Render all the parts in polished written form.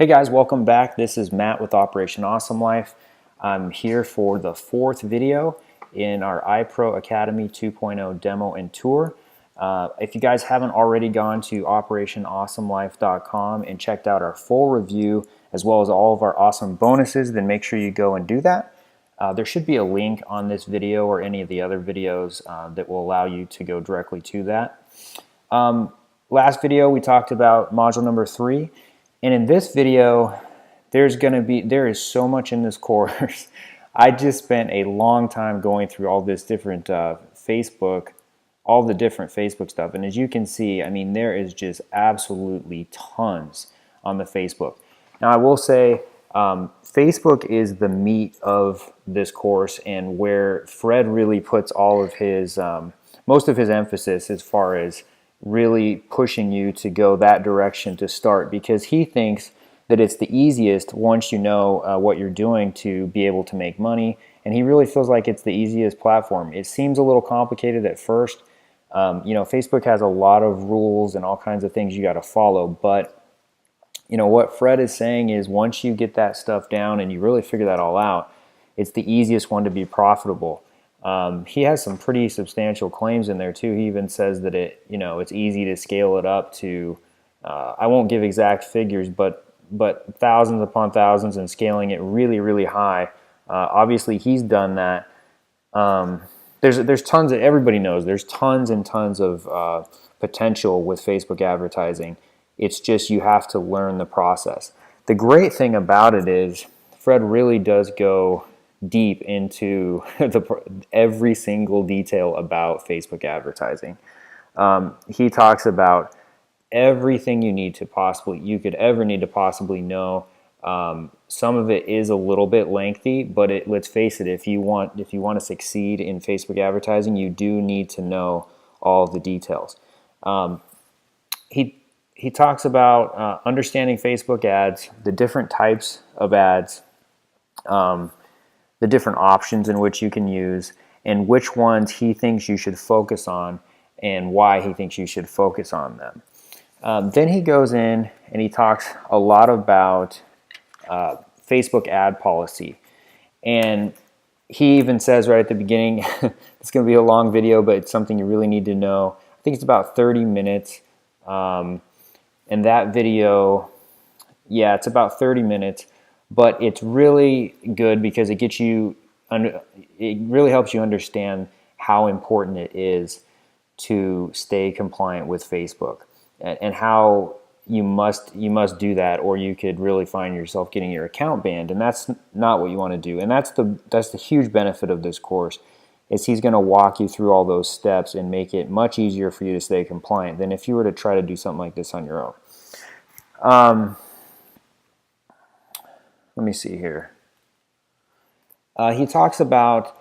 Hey guys, welcome back. This is Matt with Operation Awesome Life. I'm here for the fourth video in our iPro Academy 2.0 demo and tour. If you guys haven't already gone to OperationAwesomeLife.com and checked out our full review as well as all of our awesome bonuses, then make sure you go and do that. There should be a link on this video or any of the other videos that will allow you to go directly to that. Last video we talked about module number 3. And in this video, there is so much in this course. I just spent a long time going through all this different all the different Facebook stuff. And as you can see, I mean, there is just absolutely tons on the Facebook. Now, I will say Facebook is the meat of this course and where Fred really puts all of his, most of his emphasis as far as really pushing you to go that direction to start, because he thinks that it's the easiest once you know what you're doing to be able to make money, and he really feels like it's the easiest platform. It seems a little complicated at first. You know, Facebook has a lot of rules and all kinds of things you got to follow, but you know what Fred is saying is once you get that stuff down and you really figure that all out, it's the easiest one to be profitable. He has some pretty substantial claims in there too. He even says that it's easy to scale it up to, I won't give exact figures, but thousands upon thousands, and scaling it really, really high. Obviously, he's done that. There's tons of, everybody knows there's tons and tons of potential with Facebook advertising. It's just you have to learn the process. The great thing about it is Fred really does go deep into every single detail about Facebook advertising. He talks about everything you could ever need to possibly know. Some of it is a little bit lengthy, but let's face it, if you want to succeed in Facebook advertising, you do need to know all of the details. He talks about understanding Facebook ads, the different types of ads, the different options in which you can use, and which ones he thinks you should focus on and why he thinks you should focus on them. Then he goes in and he talks a lot about Facebook ad policy. And he even says right at the beginning, it's going to be a long video, but it's something you really need to know. I think it's about 30 minutes. And that video, yeah, it's about 30 minutes. But it's really good because it really helps you understand how important it is to stay compliant with Facebook, and how you must do that, or you could really find yourself getting your account banned, and that's not what you want to do. And that's the huge benefit of this course, is he's going to walk you through all those steps and make it much easier for you to stay compliant than if you were to try to do something like this on your own. Let me see here. He talks about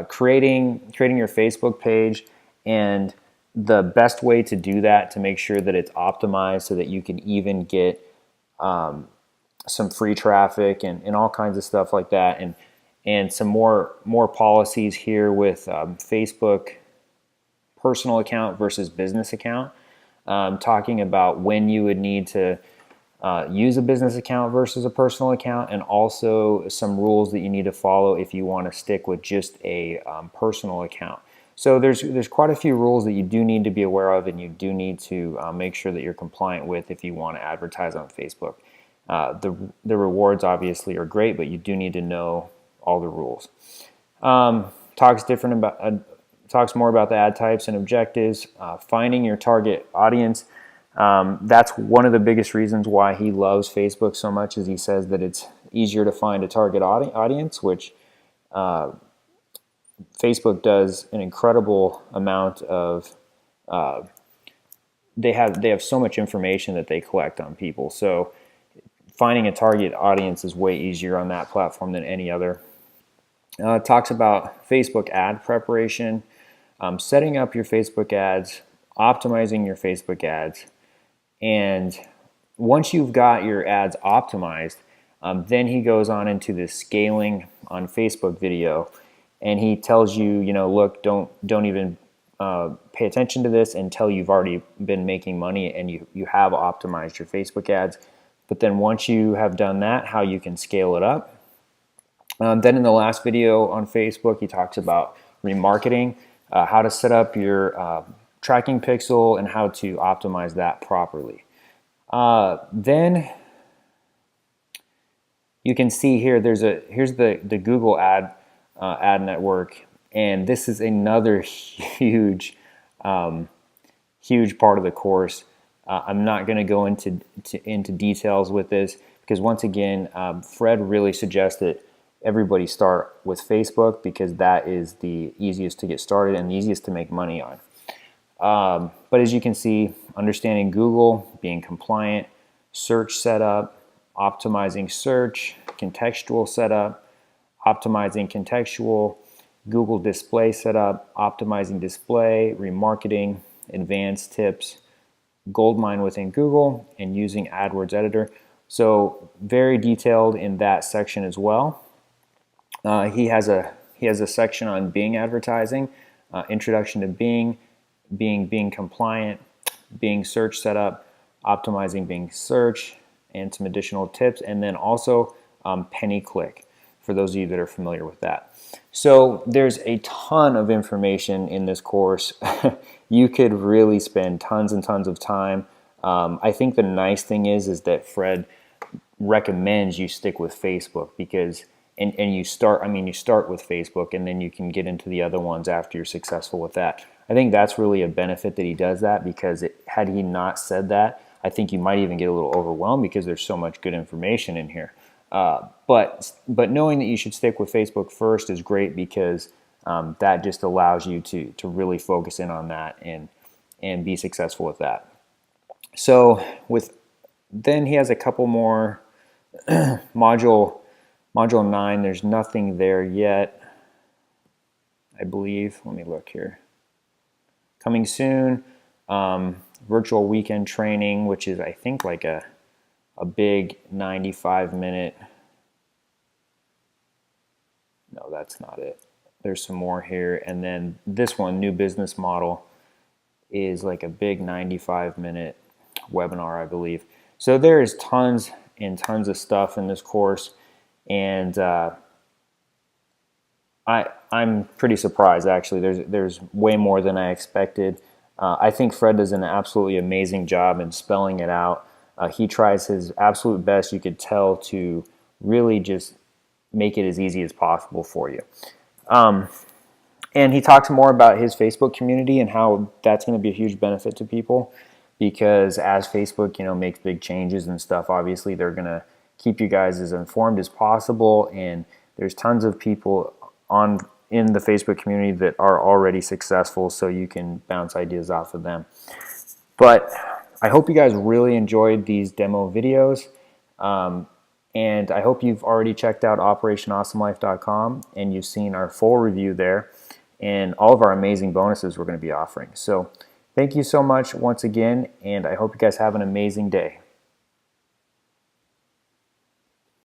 creating your Facebook page and the best way to do that to make sure that it's optimized so that you can even get some free traffic and all kinds of stuff like that, and some more policies here with Facebook personal account versus business account, talking about when you would need to use a business account versus a personal account, and also some rules that you need to follow if you want to stick with just a personal account. So there's quite a few rules that you do need to be aware of, and you do need to make sure that you're compliant with if you want to advertise on Facebook. The rewards obviously are great, but you do need to know all the rules. Talks more about the ad types and objectives, finding your target audience. That's one of the biggest reasons why he loves Facebook so much, is he says that it's easier to find a target audience, which Facebook does an incredible amount of. They have so much information that they collect on people, so finding a target audience is way easier on that platform than any other. Talks about Facebook ad preparation, setting up your Facebook ads, optimizing your Facebook ads. And once you've got your ads optimized, then he goes on into the scaling on Facebook video, and he tells you, look, don't even pay attention to this until you've already been making money and you have optimized your Facebook ads. But then once you have done that, how you can scale it up. Then in the last video on Facebook, he talks about remarketing, how to set up your tracking pixel and how to optimize that properly. Then you can see here, here's the Google ad network, and this is another huge huge part of the course. I'm not going to go into details with this because once again, Fred really suggests that everybody start with Facebook because that is the easiest to get started and the easiest to make money on. But as you can see, understanding Google, being compliant, search setup, optimizing search, contextual setup, optimizing contextual, Google display setup, optimizing display, remarketing, advanced tips, goldmine within Google, and using AdWords editor. So very detailed in that section as well. He has a section on Bing advertising, introduction to Bing, Bing compliant, Bing search setup, optimizing Bing search, and some additional tips, and then also penny click for those of you that are familiar with that. So there's a ton of information in this course. You could really spend tons and tons of time. I think the nice thing is that Fred recommends you stick with Facebook because you start with Facebook and then you can get into the other ones after you're successful with that. I think that's really a benefit that he does that because had he not said that, I think you might even get a little overwhelmed because there's so much good information in here. But knowing that you should stick with Facebook first is great because that just allows you to really focus in on that and be successful with that. So then he has a couple more module 9. There's nothing there yet, I believe. Let me look here. Coming soon, virtual weekend training, which is I think like a big 95-minute. No, that's not it. There's some more here. And then this one, new business model, is like a big 95-minute webinar, I believe. So there is tons and tons of stuff in this course. And I'm pretty surprised, actually. There's way more than I expected. I think Fred does an absolutely amazing job in spelling it out. He tries his absolute best, you could tell, to really just make it as easy as possible for you. And he talks more about his Facebook community and how that's going to be a huge benefit to people because as Facebook, makes big changes and stuff, obviously they're going to keep you guys as informed as possible, and there's tons of people in the Facebook community that are already successful, so you can bounce ideas off of them. But I hope you guys really enjoyed these demo videos, and I hope you've already checked out OperationAwesomeLife.com and you've seen our full review there and all of our amazing bonuses we're going to be offering. So thank you so much once again, and I hope you guys have an amazing day.